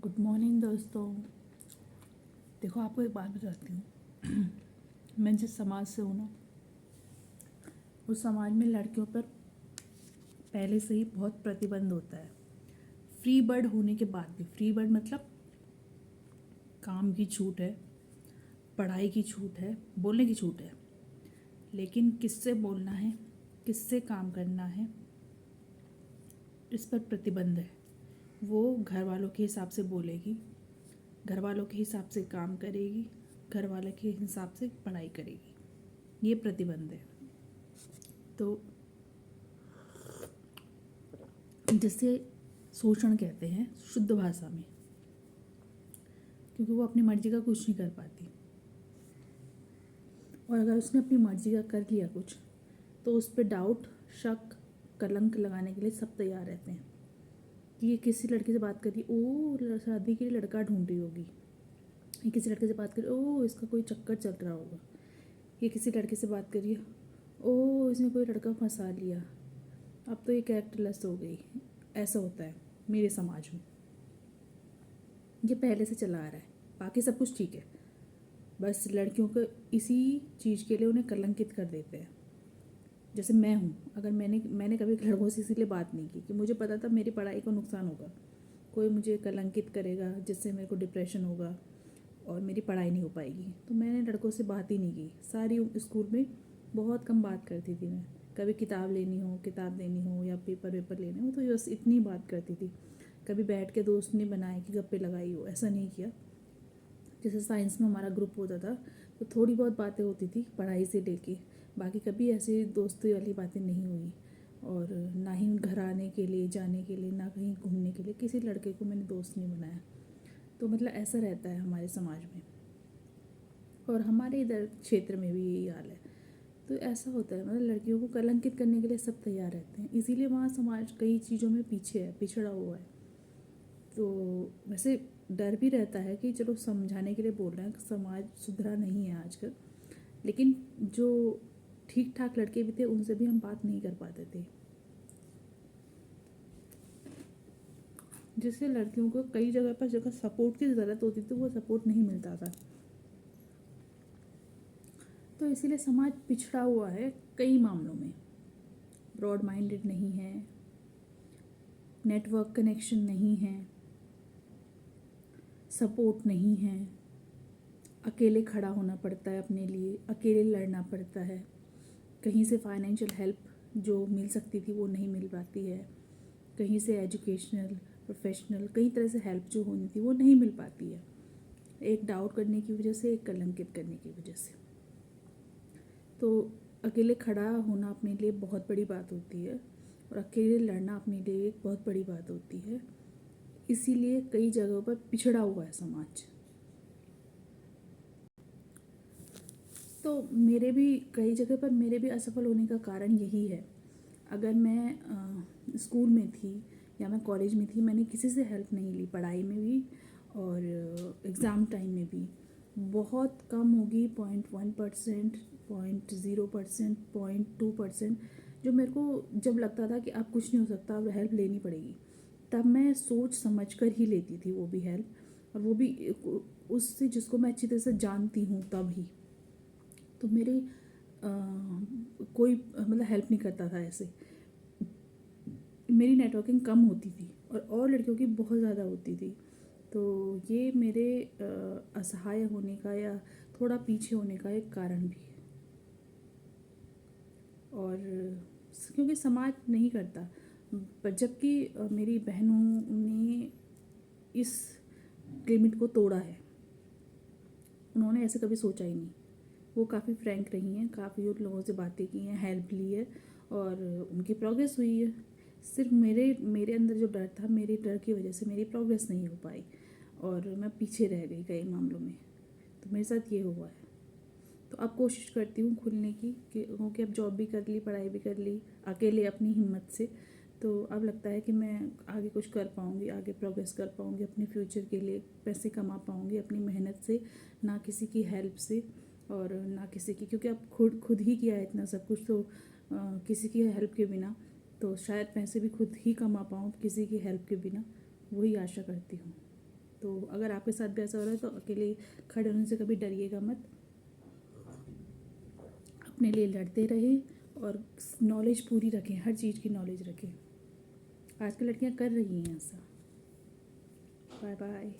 Good morning दोस्तों। देखो, आपको एक बात बताती हूँ। मैं जिस समाज से हूँ ना, उस समाज में लड़कियों पर पहले से ही बहुत प्रतिबंध होता है। फ्री बर्ड होने के बाद भी, फ्री बर्ड मतलब काम की छूट है, पढ़ाई की छूट है, बोलने की छूट है, लेकिन किससे बोलना है, किससे काम करना है, इस पर प्रतिबंध है। वो घर वालों के हिसाब से बोलेगी, घर वालों के हिसाब से काम करेगी, घर वालों के हिसाब से पढ़ाई करेगी। ये प्रतिबंध है। तो जिसे शोषण कहते हैं शुद्ध भाषा में, क्योंकि वो अपनी मर्जी का कुछ नहीं कर पाती। और अगर उसने अपनी मर्जी का कर लिया कुछ, तो उस पर डाउट, शक, कलंक लगाने के लिए सब तैयार रहते हैं कि ये किसी लड़के से बात कर रही, ओ शादी के लिए लड़का ढूंढ रही होगी। ये किसी लड़के से बात कर रही, ओ इसका कोई चक्कर चल रहा होगा। ये किसी लड़के से बात कर रही है, ओ इसने कोई लड़का फंसा लिया, अब तो ये कैरेक्टरलेस हो गई। ऐसा होता है मेरे समाज में। ये पहले से चला आ रहा है, बाकी सब कुछ ठीक है, बस लड़कियों को इसी चीज़ के लिए उन्हें कलंकित कर देते हैं। जैसे मैं हूँ, अगर मैंने कभी लड़कों से इसीलिए बात नहीं की कि मुझे पता था मेरी पढ़ाई को नुकसान होगा, कोई मुझे कलंकित करेगा जिससे मेरे को डिप्रेशन होगा और मेरी पढ़ाई नहीं हो पाएगी, तो मैंने लड़कों से बात ही नहीं की। सारी स्कूल में बहुत कम बात करती थी मैं। कभी किताब देनी हो या पेपर वेपर लेने हो, तो बस इतनी बात करती थी। कभी बैठ के दोस्त नहीं बनाए कि गप्पे लगाई हो, ऐसा नहीं किया। जैसे साइंस में हमारा ग्रुप होता था, तो थोड़ी बहुत बातें होती थी पढ़ाई से लेके, बाकी कभी ऐसी दोस्ती वाली बातें नहीं हुई। और ना ही घर आने के लिए, जाने के लिए, ना कहीं घूमने के लिए किसी लड़के को मैंने दोस्त नहीं बनाया। तो मतलब ऐसा रहता है हमारे समाज में, और हमारे इधर क्षेत्र में भी यही हाल है। तो ऐसा होता है, मतलब लड़कियों को कलंकित करने के लिए सब तैयार रहते हैं, इसीलिए वहाँ समाज कई चीज़ों में पीछे है, पिछड़ा हुआ है। तो वैसे डर भी रहता है कि चलो समझाने के लिए बोल रहे हैं, समाज सुधरा नहीं है आजकल, लेकिन जो ठीक ठाक लड़के भी थे उनसे भी हम बात नहीं कर पाते थे, जिससे लड़कियों को कई जगह पर जगह सपोर्ट की ज़रूरत होती थी, वो सपोर्ट नहीं मिलता था। तो इसीलिए समाज पिछड़ा हुआ है कई मामलों में। ब्रॉड माइंडेड नहीं है, नेटवर्क कनेक्शन नहीं है, सपोर्ट नहीं है, अकेले खड़ा होना पड़ता है अपने लिए, अकेले लड़ना पड़ता है। कहीं से फाइनेंशियल हेल्प जो मिल सकती थी वो नहीं मिल पाती है, कहीं से एजुकेशनल, प्रोफेशनल, कई तरह से हेल्प जो होनी थी वो नहीं मिल पाती है, एक डाउट करने की वजह से, एक कलंकित करने की वजह से। तो अकेले खड़ा होना अपने लिए बहुत बड़ी बात होती है, और अकेले लड़ना अपने लिए एक बहुत बड़ी बात होती है। इसीलिए कई जगहों पर पिछड़ा हुआ है समाज। तो मेरे भी कई जगह पर मेरे भी असफल होने का कारण यही है। अगर मैं स्कूल में थी या मैं कॉलेज में थी, मैंने किसी से हेल्प नहीं ली, पढ़ाई में भी और एग्ज़ाम टाइम में भी। बहुत कम होगी, 0.1%, 0.0%, 0.2%, जो मेरे को जब लगता था कि अब कुछ नहीं हो सकता, अब हेल्प लेनी पड़ेगी, तब मैं सोच समझ कर ही लेती थी वो भी हेल्प, और वो भी उससे जिसको मैं अच्छी तरह से जानती हूँ तब ही। तो मेरे कोई मतलब हेल्प नहीं करता था ऐसे। मेरी नेटवर्किंग कम होती थी और लड़कियों की बहुत ज़्यादा होती थी। तो ये मेरे असहाय होने का या थोड़ा पीछे होने का एक कारण भी है। और क्योंकि समाज नहीं करता, पर जबकि मेरी बहनों ने इस लिमिट को तोड़ा है, उन्होंने ऐसे कभी सोचा ही नहीं। वो काफ़ी फ्रैंक रही हैं, काफ़ी उन लोगों से बातें की हैं, हेल्प ली है, और उनकी प्रोग्रेस हुई है। सिर्फ मेरे मेरे अंदर जो डर था, मेरे डर की वजह से मेरी प्रोग्रेस नहीं हो पाई और मैं पीछे रह गई कई मामलों में। तो मेरे साथ ये हुआ है। तो अब कोशिश करती हूँ खुलने की, क्योंकि अब जॉब भी कर ली, पढ़ाई भी कर ली अकेले अपनी हिम्मत से। तो अब लगता है कि मैं आगे कुछ कर पाऊँगी, आगे प्रोग्रेस कर पाऊँगी, अपने फ्यूचर के लिए पैसे कमा पाऊँगी अपनी मेहनत से, ना किसी की हेल्प से और ना किसी की, क्योंकि अब खुद ही किया है इतना सब कुछ, तो किसी की हेल्प के बिना तो शायद पैसे भी खुद ही कमा पाऊँ किसी की हेल्प के बिना, वही आशा करती हूँ। तो अगर आपके साथ भी ऐसा हो रहा है तो अकेले खड़े होने से कभी डरिएगा मत, अपने लिए लड़ते रहें और नॉलेज पूरी रखें, हर चीज़ की नॉलेज रखें। आजकल लड़कियां कर रही हैं ऐसा। Bye bye.